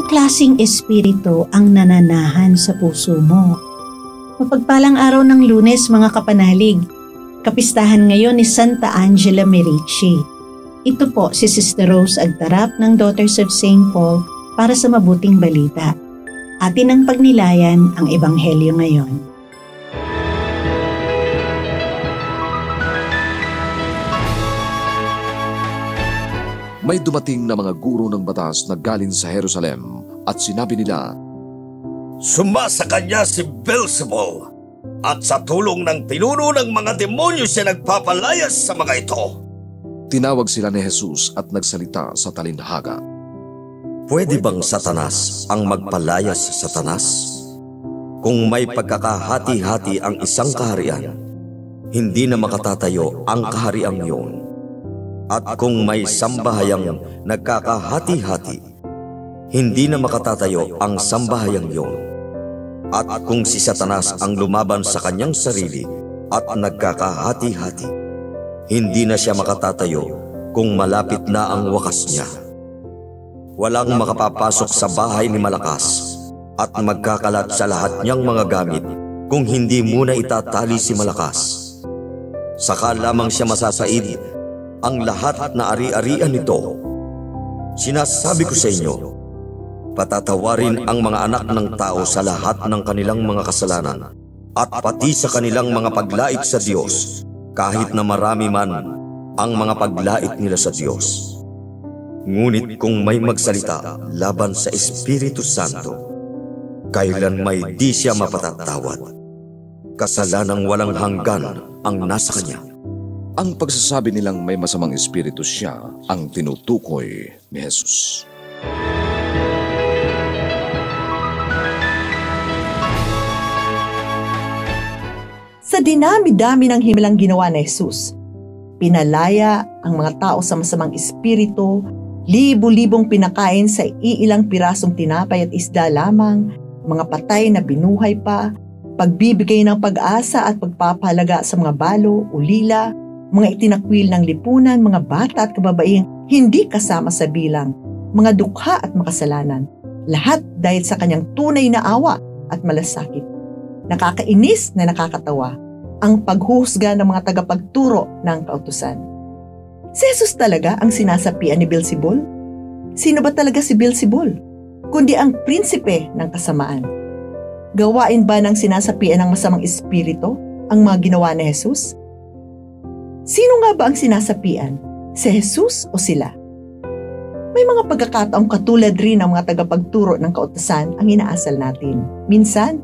Anong klaseng espiritu ang nananahan sa puso mo? Mapagpalang araw ng Lunes mga kapanalig. Kapistahan ngayon ni Santa Angela Merici. Ito po si Sister Rose Agtarap ng Daughters of St. Paul para sa mabuting balita. Atin ang pagnilayan ang Ebanghelyo ngayon. May dumating na mga guro ng batas na galing sa Jerusalem at sinabi nila, "Sumasa kanya si Beelzebul at sa tulong ng pinuno ng mga demonyo siya nagpapalayas sa mga ito." Tinawag sila ni Jesus at nagsalita sa talinhaga. Pwede bang Satanas ang magpalayas sa Satanas? Kung may pagkakahati-hati ang isang kaharian, hindi na makatatayo ang kahariang iyon. At kung may sambahayang nagkakahati-hati, hindi na makatatayo ang sambahayang iyon. At kung si Satanas ang lumaban sa kanyang sarili at nagkakahati-hati, hindi na siya makatatayo kung malapit na ang wakas niya. Walang makapapasok sa bahay ni Malakas at magkakalat sa lahat niyang mga gamit kung hindi muna itatali si Malakas. Saka lamang siya masasaid ang lahat na ari-arian nito. Sinasabi ko sa inyo, patatawarin ang mga anak ng tao sa lahat ng kanilang mga kasalanan at pati sa kanilang mga paglait sa Diyos, kahit na marami man ang mga paglait nila sa Diyos. Ngunit kung may magsalita laban sa Espiritu Santo, kailan may di siya mapatatawad. Kasalanang walang hanggan ang nasa kanya. Ang pagsasabi nilang may masamang espiritu siya ang tinutukoy ni Jesus. Sa dinami-dami ng himilang ginawa ni Jesus, pinalaya ang mga tao sa masamang espiritu, libo-libong pinakain sa iilang pirasong tinapay at isda lamang, mga patay na binuhay pa, pagbibigay ng pag-asa at pagpapahalaga sa mga balo, ulila, mga itinakwil ng lipunan, mga bata at kababaeng hindi kasama sa bilang, mga dukha at makasalanan. Lahat dahil sa kanyang tunay na awa at malasakit. Nakakainis na nakakatawa ang paghuhusga ng mga tagapagturo ng kautusan. Si Jesus talaga ang sinasapian ni Beelzebul? Sino ba talaga si Beelzebul? Kundi ang prinsipe ng kasamaan. Gawain ba ng sinasapian ng masamang espiritu ang mga ginawa ni Jesus? Sino nga ba ang sinasapian? Si Jesus o sila? May mga pagkakataong katulad rin ng mga tagapagturo ng kautusan ang inaasal natin. Minsan,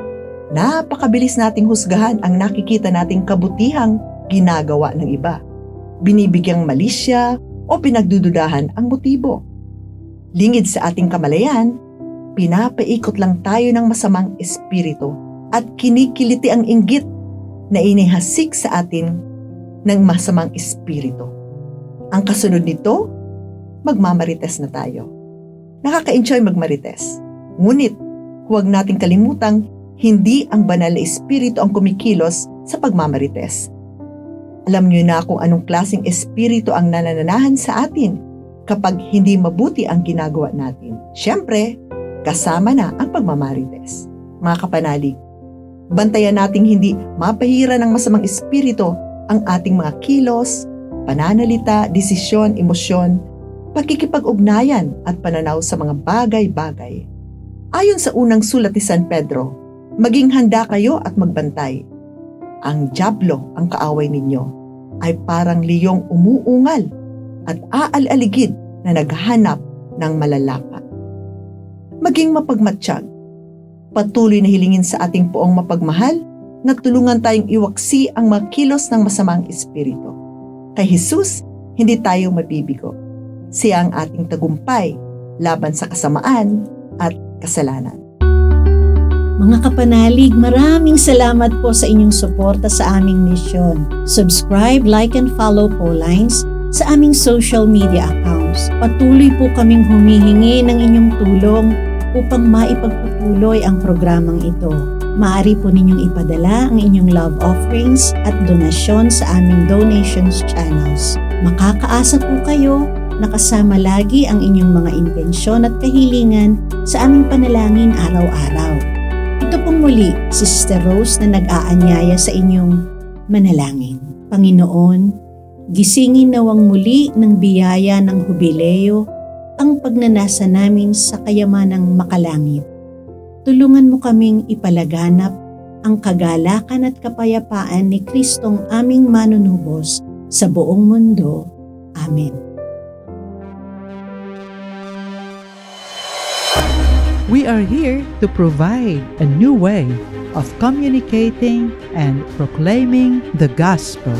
napakabilis nating husgahan ang nakikita nating kabutihang ginagawa ng iba. Binibigyang mali siya o pinagdududahan ang motibo. Lingid sa ating kamalayan, pinapaikot lang tayo ng masamang espiritu at kinikiliti ang inggit na inihasik sa atin ng masamang espiritu. Ang kasunod nito, magmamarites na tayo. Nakaka-enjoy magmarites. Ngunit, huwag nating kalimutang hindi ang banal na espiritu ang kumikilos sa pagmamarites. Alam niyo na kung anong klaseng espiritu ang nanananahan sa atin kapag hindi mabuti ang ginagawa natin. Siyempre, kasama na ang pagmamarites. Mga kapanalig, bantayan nating hindi mapahira ng masamang espiritu ang ating mga kilos, pananalita, desisyon, emosyon, pagkikipag-ugnayan at pananaw sa mga bagay-bagay. Ayon sa unang sulat ni San Pedro, maging handa kayo at magbantay. Ang dyablo, ang kaaway ninyo, ay parang liyong umuungal at aal-aligid na naghahanap ng malalapa. Maging mapagmatsyag. Patuloy na hilingin sa ating poong mapagmahal na tulungan tayong iwaksi ang mga kilos ng masamang espiritu. Kay Jesus, hindi tayo mabibigo. Siya ang ating tagumpay laban sa kasamaan at kasalanan. Mga kapanalig, maraming salamat po sa inyong suporta sa aming misyon. Subscribe, like, and follow po Lines sa aming social media accounts. Patuloy po kaming humihingi ng inyong tulong upang maipagpatuloy ang programang ito. Maaari po ninyong ipadala ang inyong love offerings at donasyon sa aming donations channels. Makakaasa po kayo nakasama lagi ang inyong mga intensyon at kahilingan sa aming panalangin araw-araw. Ito pong muli si Sister Rose na nag-aanyaya sa inyong manalangin. Panginoon, gisingin nawang muli ng biyaya ng Hubileo ang pagnanasa namin sa kayamanang makalangit. Tulungan mo kaming ipalaganap ang kagalakan at kapayapaan ni Kristong aming manunubos sa buong mundo. Amen. We are here to provide a new way of communicating and proclaiming the gospel.